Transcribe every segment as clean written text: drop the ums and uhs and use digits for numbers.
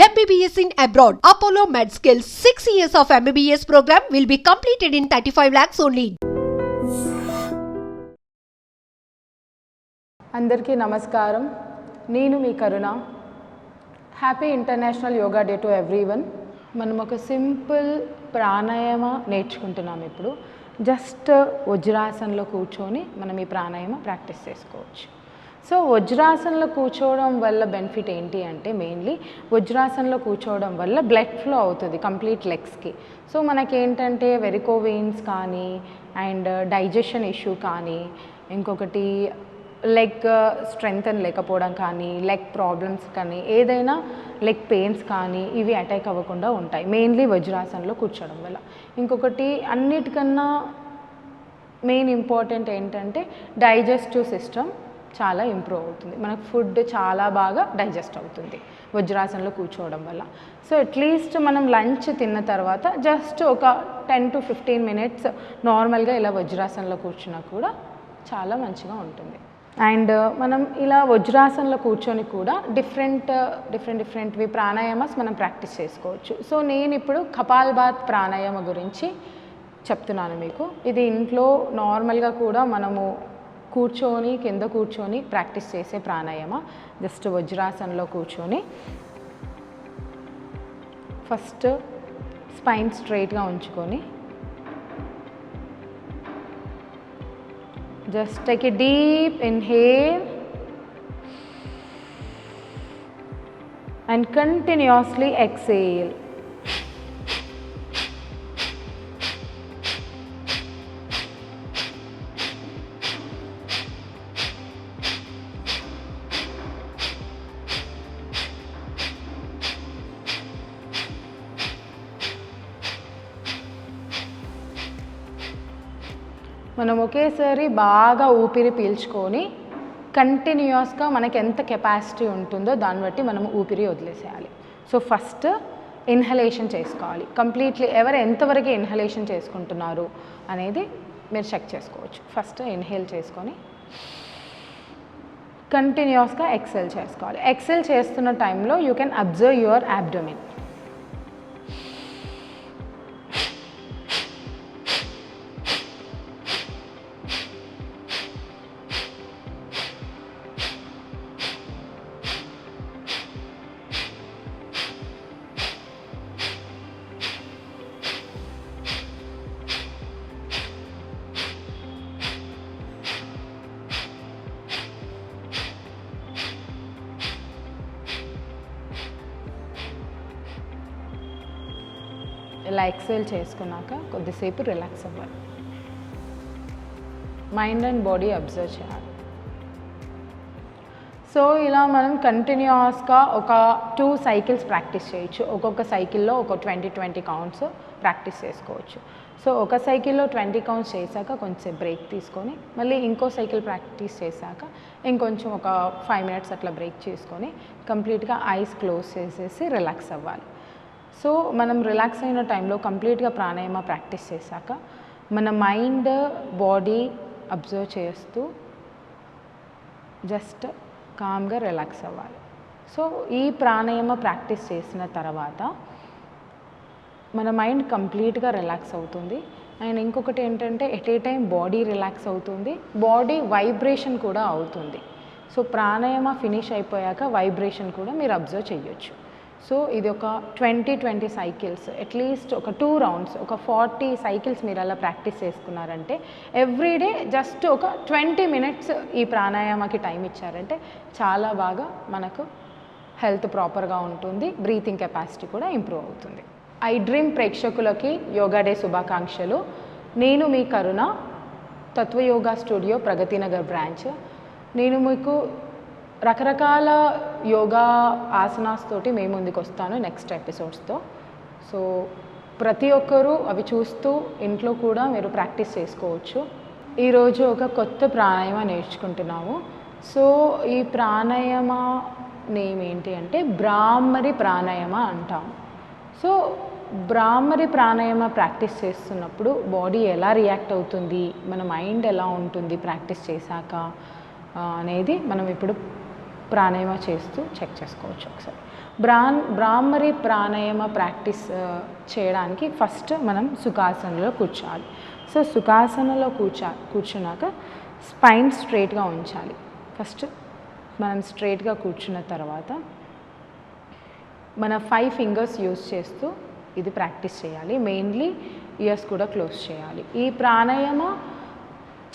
MBBS in abroad. Apollo MedSkills 6 years of MBBS program will be completed in 35 lakhs only. అందరికీ నమస్కారం. నేను మీ Karuna. Happy international yoga day to everyone. మనం ఒక simple pranayama నేర్చుకుంటున్నాం. ఇప్పుడు జస్ట్ వజ్రాసనంలో కూర్చొని మనం ఈ ప్రాణాయామ ప్రాక్టీస్ చేసుకోవచ్చు. సో వజ్రాసనంలో కూర్చోవడం వల్ల బెనిఫిట్ ఏంటి అంటే మెయిన్లీ వజ్రాసనంలో కూర్చోవడం వల్ల బ్లడ్ ఫ్లో అవుతుంది కంప్లీట్ లెగ్స్కి. సో మనకేంటంటే వెరికోవెయిన్స్ కానీ అండ్ డైజెషన్ ఇష్యూ కానీ ఇంకొకటి లెగ్ స్ట్రెంగ్తన్ లేకపోవడం కానీ లెగ్ ప్రాబ్లమ్స్ కానీ ఏదైనా లెగ్ పెయిన్స్ కానీ ఇవి అటాక్ అవ్వకుండా ఉంటాయి మెయిన్లీ వజ్రాసనంలో కూర్చోవడం వల్ల. ఇంకొకటి అన్నిటికన్నా మెయిన్ ఇంపార్టెంట్ ఏంటంటే డైజెస్టివ్ సిస్టమ్ చాలా ఇంప్రూవ్ అవుతుంది. మనకు ఫుడ్ చాలా బాగా డైజెస్ట్ అవుతుంది వజ్రాసనంలో కూర్చోవడం వల్ల. సో అట్లీస్ట్ మనం లంచ్ తిన్న తర్వాత జస్ట్ ఒక 10 to 15 minutes నార్మల్గా ఇలా వజ్రాసనంలో కూర్చున్నా కూడా చాలా మంచిగా ఉంటుంది. అండ్ మనం ఇలా వజ్రాసనంలో కూర్చొని కూడా డిఫరెంట్వి ప్రాణాయామాస్ మనం ప్రాక్టీస్ చేసుకోవచ్చు. సో నేను ఇప్పుడు కపాల్భాతి ప్రాణాయామ గురించి చెప్తున్నాను మీకు. ఇది ఇంట్లో నార్మల్గా కూడా మనము కింద కూర్చొని ప్రాక్టీస్ చేసే ప్రాణాయామ. జస్ట్ వజ్రాసనంలో కూర్చొని ఫస్ట్ స్పైన్ స్ట్రైట్గా ఉంచుకొని just take a deep inhale and continuously exhale. మనం ఒకేసారి బాగా ఊపిరి పీల్చుకొని కంటిన్యూస్గా మనకి ఎంత కెపాసిటీ ఉంటుందో దాన్ని బట్టి మనం ఊపిరి వదిలేసేయాలి. సో ఫస్ట్ ఇన్హలేషన్ చేసుకోవాలి కంప్లీట్లీ. ఎవరు ఎంతవరకు ఇన్హలేషన్ చేసుకుంటున్నారు అనేది మీరు చెక్ చేసుకోవచ్చు. ఫస్ట్ ఇన్హేల్ చేసుకొని కంటిన్యూస్గా ఎక్సెల్ చేసుకోవాలి. ఎక్సెల్ చేస్తున్న టైంలో you can observe your abdomen. ఇలా ఎక్సెల్ చేసుకున్నాక కొద్దిసేపు రిలాక్స్ అవ్వాలి. మైండ్ అండ్ బాడీ అబ్జర్వ్ చేయాలి. సో ఇలా మనం కంటిన్యూస్గా ఒక 2 cycles ప్రాక్టీస్ చేయొచ్చు. ఒక్కొక్క సైకిల్లో ఒక 20 counts ప్రాక్టీస్ చేసుకోవచ్చు. సో ఒక సైకిల్లో 20 counts చేశాక కొంచెం బ్రేక్ తీసుకొని మళ్ళీ ఇంకో సైకిల్ ప్రాక్టీస్ చేశాక ఇంకొంచెం ఒక 5 minutes అట్లా బ్రేక్ చేసుకొని కంప్లీట్గా ఐస్ క్లోజ్ చేసేసి రిలాక్స్ అవ్వాలి. సో మనం రిలాక్స్ అయిన టైంలో కంప్లీట్గా ప్రాణాయామ ప్రాక్టీస్ చేశాక మన మైండ్ బాడీ అబ్జర్వ్ చేస్తూ జస్ట్ కామ్గా రిలాక్స్ అవ్వాలి. సో ఈ ప్రాణాయామ ప్రాక్టీస్ చేసిన తర్వాత మన మైండ్ కంప్లీట్గా రిలాక్స్ అవుతుంది. అండ్ ఇంకొకటి ఏంటంటే at a time body relax అవుతుంది, బాడీ వైబ్రేషన్ కూడా అవుతుంది. సో ప్రాణాయామ ఫినిష్ అయిపోయాక వైబ్రేషన్ కూడా మీరు అబ్జర్వ్ చేయొచ్చు. సో ఇది ఒక 20 cycles అట్లీస్ట్ ఒక 2 rounds ఒక 40 cycles మీరు అలా ప్రాక్టీస్ చేసుకున్నారంటే ఎవ్రీడే జస్ట్ ఒక 20 minutes ఈ ప్రాణాయామకి టైం ఇచ్చారంటే చాలా బాగా మనకు హెల్త్ ప్రాపర్గా ఉంటుంది, బ్రీతింగ్ కెపాసిటీ కూడా ఇంప్రూవ్ అవుతుంది. ఐ డ్రీమ్ ప్రేక్షకులకి యోగా డే శుభాకాంక్షలు. నేను మీ కరుణ, తత్వయోగా స్టూడియో ప్రగతినగర్ బ్రాంచ్. నేను మీకు రకరకాల యోగా ఆసనాస్ తోటి మేము ముందుకు వస్తాను నెక్స్ట్ ఎపిసోడ్స్తో. సో ప్రతి ఒక్కరూ అవి చూస్తూ ఇంట్లో కూడా మీరు ప్రాక్టీస్ చేసుకోవచ్చు. ఈరోజు ఒక కొత్త ప్రాణాయామ నేర్చుకుంటున్నాము. సో ఈ ప్రాణాయామ నేమ్ ఏంటి అంటే బ్రాహ్మరి ప్రాణాయామ అంటాము. సో బ్రాహ్మరి ప్రాణాయామ ప్రాక్టీస్ చేస్తున్నప్పుడు బాడీ ఎలా రియాక్ట్ అవుతుంది, మన మైండ్ ఎలా ఉంటుంది ప్రాక్టీస్ చేశాక అనేది మనం ఇప్పుడు ప్రాణాయామ చేస్తూ చెక్ చేసుకోవచ్చు ఒకసారి. బ్రాహ్మరి ప్రాణాయామ ప్రాక్టీస్ చేయడానికి ఫస్ట్ మనం సుఖాసనంలో కూర్చోవాలి. సో సుఖాసనంలో కూర్చున్నాక స్పైన్ స్ట్రైట్గా ఉంచాలి. ఫస్ట్ మనం స్ట్రైట్గా కూర్చున్న తర్వాత మన 5 ఫింగర్స్ యూజ్ చేస్తూ ఇది ప్రాక్టీస్ చేయాలి. మెయిన్లీ ఇయర్స్ కూడా క్లోజ్ చేయాలి. ఈ ప్రాణాయామ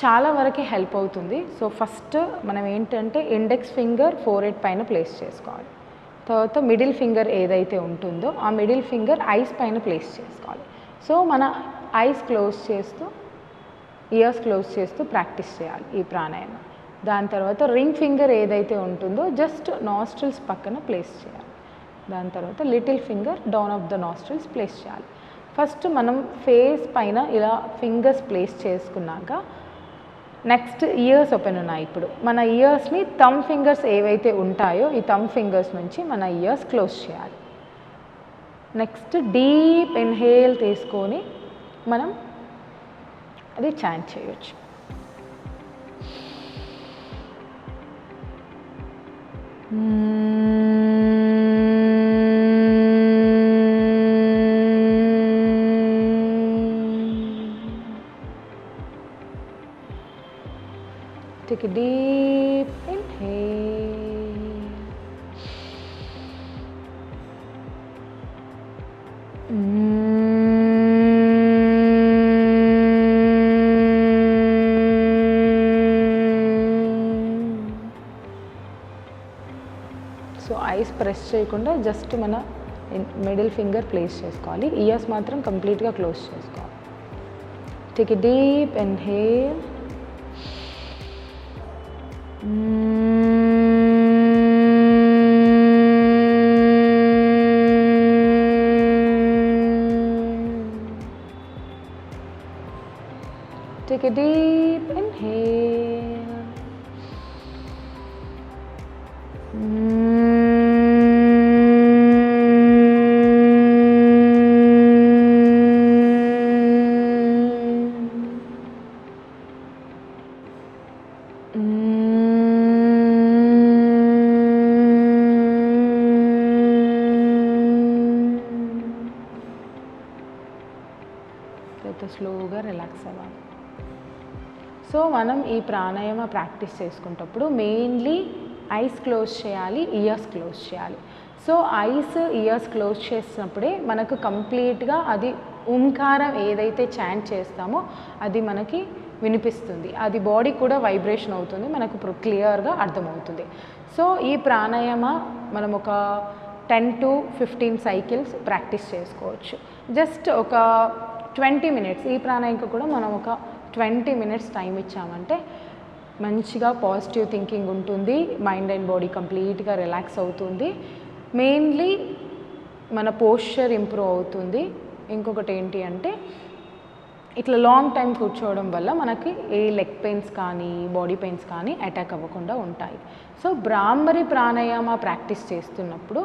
చాలా వరకు హెల్ప్ అవుతుంది. సో ఫస్ట్ మనం ఏంటంటే ఇండెక్స్ ఫింగర్ ఫోర్హెడ్ పైన ప్లేస్ చేసుకోవాలి. తర్వాత మిడిల్ ఫింగర్ ఏదైతే ఉంటుందో ఆ మిడిల్ ఫింగర్ ఐస్ పైన ప్లేస్ చేసుకోవాలి. సో మన ఐస్ క్లోజ్ చేస్తూ ఇయర్స్ క్లోజ్ చేస్తూ ప్రాక్టీస్ చేయాలి ఈ ప్రాణాయామం. దాని తర్వాత రింగ్ ఫింగర్ ఏదైతే ఉంటుందో జస్ట్ నాస్ట్రిల్స్ పక్కన ప్లేస్ చేయాలి. దాని తర్వాత little finger down of the nostrils place చేయాలి. ఫస్ట్ మనం ఫేస్ పైన ఇలా ఫింగర్స్ ప్లేస్ చేసుకున్నాక నెక్స్ట్ ఇయర్స్ ఓపెన్ ఉన్నాయి. ఇప్పుడు మన ఇయర్స్ని థంబ్ ఫింగర్స్ ఏవైతే ఉంటాయో ఈ థంబ్ ఫింగర్స్ నుంచి మన ఇయర్స్ క్లోజ్ చేయాలి. నెక్స్ట్ డీప్ ఇన్హేల్ తీసుకొని మనం అది చాంట్ చేయొచ్చు. Take a deep inhale. So ice press చేయకుండా జస్ట్ మన మిడిల్ ఫింగర్ ప్లేస్ చేసుకోవాలి. ఇయర్స్ మాత్రం కంప్లీట్గా క్లోజ్ చేసుకోవాలి. Take a deep inhale. Take a deep inhale. తర్వాత స్లోగా రిలాక్స్ అవ్వాలి. సో మనం ఈ ప్రాణాయామ ప్రాక్టీస్ చేసుకునేటప్పుడు మెయిన్లీ ఐస్ క్లోజ్ చేయాలి, ఇయర్స్ క్లోజ్ చేయాలి. సో ఐస్ ఇయర్స్ క్లోజ్ చేసినప్పుడే మనకు కంప్లీట్గా అది ఓంకారం ఏదైతే చాంట్ చేస్తామో అది మనకి వినిపిస్తుంది. అది బాడీ కూడా వైబ్రేషన్ అవుతుంది, మనకు క్లియర్గా అర్థమవుతుంది. సో ఈ ప్రాణాయామ మనం ఒక 10 to 15 సైకిల్స్ ప్రాక్టీస్ చేసుకోవచ్చు. జస్ట్ ఒక 20 minutes ఈ ప్రాణాయామకు కూడా మనం ఒక 20 minutes టైం ఇచ్చామంటే మంచిగా పాజిటివ్ థింకింగ్ ఉంటుంది, మైండ్ అండ్ బాడీ కంప్లీట్గా రిలాక్స్ అవుతుంది. మెయిన్లీ మన పోస్చర్ ఇంప్రూవ్ అవుతుంది. ఇంకొకటి ఏంటి అంటే ఇట్లా లాంగ్ టైం కూర్చోవడం వల్ల మనకి ఏ లెగ్ పెయిన్స్ కానీ బాడీ పెయిన్స్ కానీ అటాక్ అవ్వకుండా ఉంటాయి. సో బ్రాహ్మరి ప్రాణాయామ ప్రాక్టీస్ చేస్తున్నప్పుడు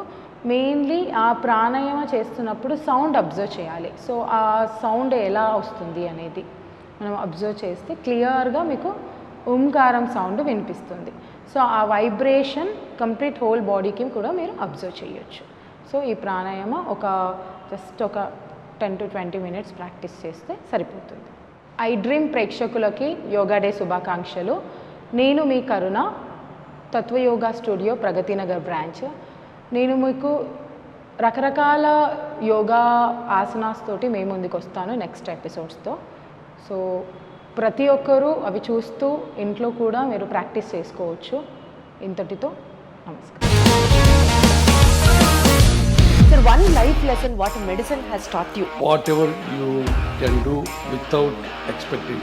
మెయిన్లీ ఆ ప్రాణాయామ చేస్తున్నప్పుడు సౌండ్ అబ్జర్వ్ చేయాలి. సో ఆ సౌండ్ ఎలా వస్తుంది అనేది మనం అబ్జర్వ్ చేస్తే క్లియర్గా మీకు ఓంకారం సౌండ్ వినిపిస్తుంది. సో ఆ వైబ్రేషన్ కంప్లీట్ హోల్ బాడీకి కూడా మీరు అబ్జర్వ్ చేయొచ్చు. సో ఈ ప్రాణాయామ జస్ట్ ఒక 10 to 20 minutes ప్రాక్టీస్ చేస్తే సరిపోతుంది. ఐ డ్రీమ్ ప్రేక్షకులకి యోగా డే శుభాకాంక్షలు. నేను మీ కరుణ, తత్వయోగా స్టూడియో ప్రగతినగర్ బ్రాంచ్. నేను మీకు రకరకాల యోగా ఆసనాస్ తోటి మేము ముందుకు వస్తాను నెక్స్ట్ ఎపిసోడ్స్తో. సో ప్రతి ఒక్కరూ అవి చూస్తూ ఇంట్లో కూడా మీరు ప్రాక్టీస్ చేసుకోవచ్చు. ఇంతటితో నమస్కారం. Sir, one life lesson what medicine has taught you. Whatever you can do without expecting.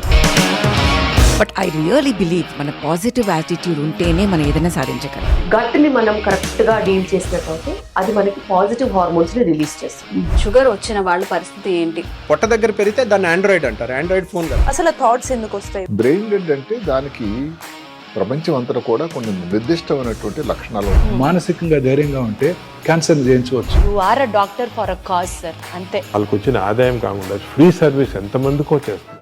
But I really believe మన పాజిటివ్ యాటిట్యూడ్ ఉంటేనే మనం ఏదైనా సాధించగలం. గట్ని మనం కరెక్ట్గా డీల్ చేసినట్లయితే అది మనకి పాజిటివ్ హార్మోన్స్ని రిలీజ్ చేస్తుంది. షుగర్ వచ్చిన వాళ్ళ పరిస్థితి ఏంటి? పొట్ట దగ్గర పెరిగితే దాన్ని ఆండ్రాయిడ్ అంటారు, ఆండ్రాయిడ్ ఫోన్ కదా. అసలు థాట్స్ ఎందుకు వస్తాయి? బ్రెయిన్ డెడ్ అంటే దానికి ప్రపంచం అంతా కూడా కొన్ని నిర్దిష్టమైనటువంటి లక్షణాలు ఉంటాయి. మానసికంగా ధైర్యంగా ఉంటే క్యాన్సర్ జయించవచ్చు. You are a doctor for a cause sir, అంతే. వాళ్ళకి వచ్చిన ఆదాయం కాకుండా ఫ్రీ సర్వీస్ ఎంతమందికో చేస్తుంది.